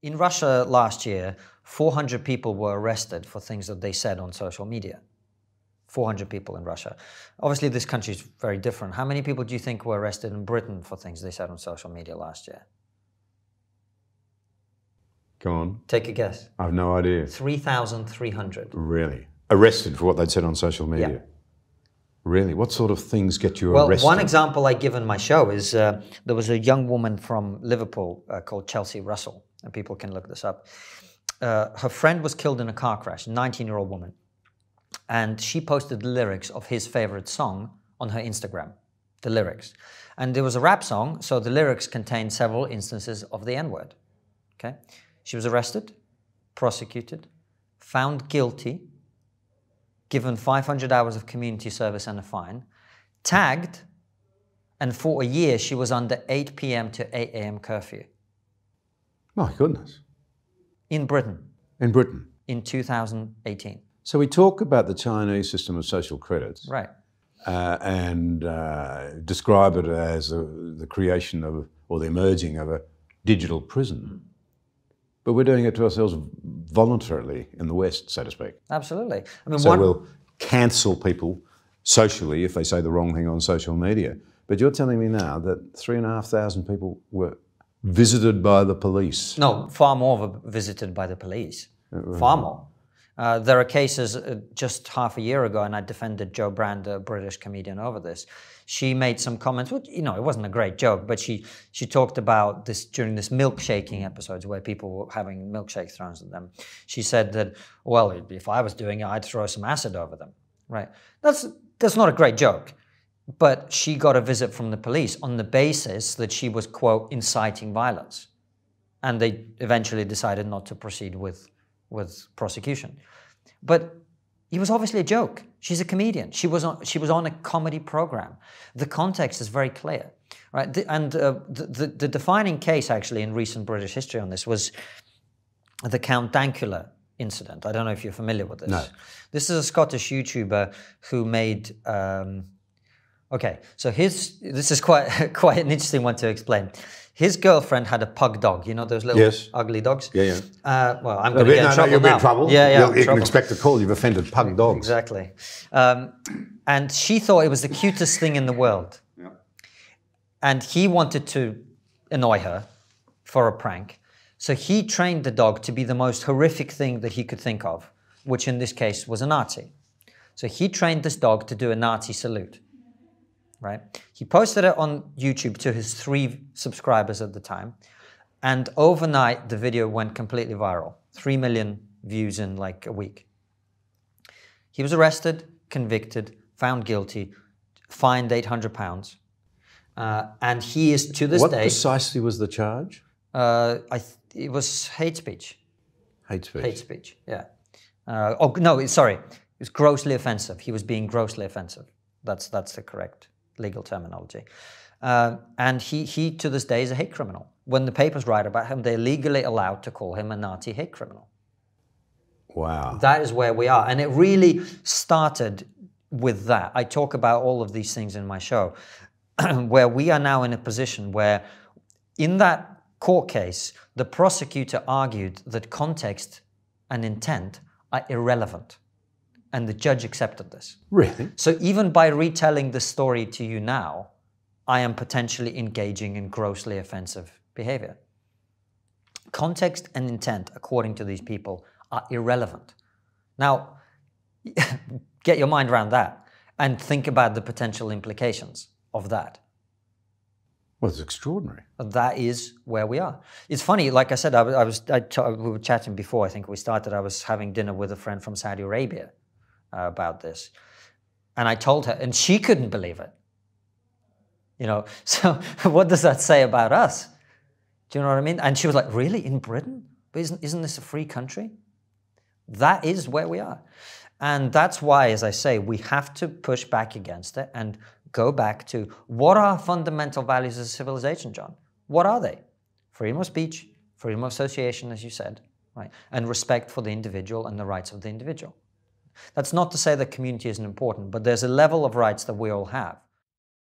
In Russia last year, 400 people were arrested for things that they said on social media. 400 people in Russia. Obviously, this country is very different. How many people do you think were arrested in Britain for things they said on social media last year? Go on. Take a guess. I have no idea. 3,300. Really? Arrested for what they'd said on social media? Yeah. Really? What sort of things get you Well, arrested? one example I give in my show is there was a young woman from Liverpool called Chelsea Russell, and people can look this up. Her friend was killed in a car crash, a 19-year-old woman, and she posted the lyrics of his favorite song on her Instagram, the lyrics. And it was a rap song, so the lyrics contained several instances of the N-word. Okay? She was arrested, prosecuted, found guilty, given 500 hours of community service and a fine, tagged, and for a year she was under 8 p.m. to 8 a.m. curfew. My goodness. In Britain. In Britain. In 2018. So we talk about the Chinese system of social credits. Right. And describe it as the creation of, or the emerging of a digital prison. But we're doing it to ourselves voluntarily in the West, so to speak. Absolutely. I mean, so we'll cancel people socially if they say the wrong thing on social media. But you're telling me now that 3,500 people were visited by the police. No, far more were visited by the police. Far more. There are cases just half a year ago, and I defended Jo Brand, a British comedian, over this. She made some comments, which, you know, it wasn't a great joke, but she talked about this during this milkshaking episodes where people were having milkshakes thrown at them. She said that, well, if I was doing it, I'd throw some acid over them. Right? That's not a great joke. But she got a visit from the police on the basis that she was, quote, inciting violence. And they eventually decided not to proceed with prosecution. But it was obviously a joke. She's a comedian. She was on a comedy program. The context is very clear, right? The defining case actually in recent British history on this was the Count Dankula incident. I don't know if you're familiar with this. No. This is a Scottish YouTuber who made. Okay, so this is quite an interesting one to explain. His girlfriend had a pug dog. You know those little ugly dogs? Yeah, yeah. Well, I'm going to get in trouble you'll now. be in trouble. Yeah, You can expect a call. You've offended pug dogs. Exactly. And she thought it was the cutest thing in the world. Yeah. And he wanted to annoy her for a prank. So he trained the dog to be the most horrific thing that he could think of, which in this case was a Nazi. So he trained this dog to do a Nazi salute. Right? He posted it on YouTube to his 3 subscribers at the time. And overnight, the video went completely viral. 3 million views in like a week. He was arrested, convicted, found guilty, fined £800. And he is, to this day... What precisely was the charge? It was hate speech. Hate speech? Hate speech, yeah. Oh, no, sorry. It was grossly offensive. He was being grossly offensive. That's the correct legal terminology. And he, to this day, is a hate criminal. When the papers write about him, they're legally allowed to call him a Nazi hate criminal. Wow. That is where we are. And it really started with that. I talk about all of these things in my show, where we are now in a position where, in that court case, the prosecutor argued that context and intent are irrelevant. And the judge accepted this. Really? So even by retelling the story to you now, I am potentially engaging in grossly offensive behavior. Context and intent, according to these people, are irrelevant. Now, get your mind around that and think about the potential implications of that. Well, it's extraordinary. That is where we are. It's funny, like I said, we were chatting before, I think we started, I was having dinner with a friend from Saudi Arabia about this. And I told her, and she couldn't believe it. You know, so what does that say about us? Do you know what I mean? And she was like, really, in Britain? But isn't this a free country? That is where we are. And that's why, as I say, we have to push back against it and go back to what are fundamental values of civilization, John? What are they? Freedom of speech, freedom of association, as you said, right? And respect for the individual and the rights of the individual. That's not to say that community isn't important, but there's a level of rights that we all have.